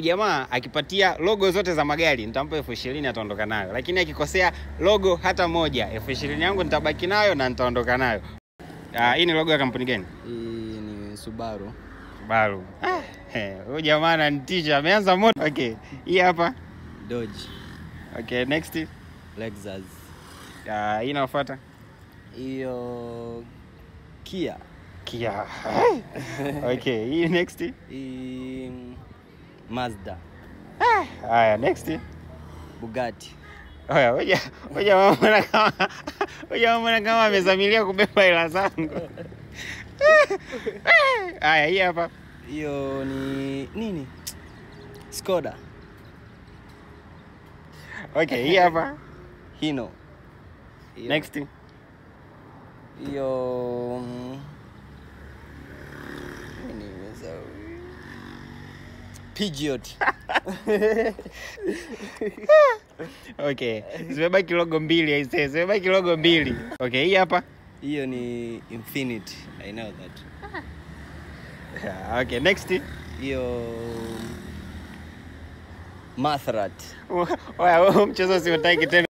Jamaa akipatia logo zote za magari nitampa 20,000 ataondoka nayo, lakini akikosea logo hata moja 20,000 yangu nitabaki nayo na nitaondoka nayo. Hii ni logo ya kampuni gani? Hii ni Subaru. Subaru. Huyu jamaa ananitisha, ameanza moto. Okay, hii hapa Dodge. Okay, next Lexus. Hii inafuata Hiyo Kia. Kia. Okay, hii next Hii Mazda. Haya, next Bugatti. Oya, hoja mama kama amezamilia kubeba hela zangu. Haya, hii hapa. Hiyo ni nini? Skoda. Okay, hii hapa. Hino. Next. Hiyo Peugeot. Okay, zimebaki logo mbili aisee, zimebaki logo mbili. Okay, hii hapa. Hiyo ni Infiniti. I know that. Okay, next. Hiyo Maserati. Oya, mchezo siutaki tena.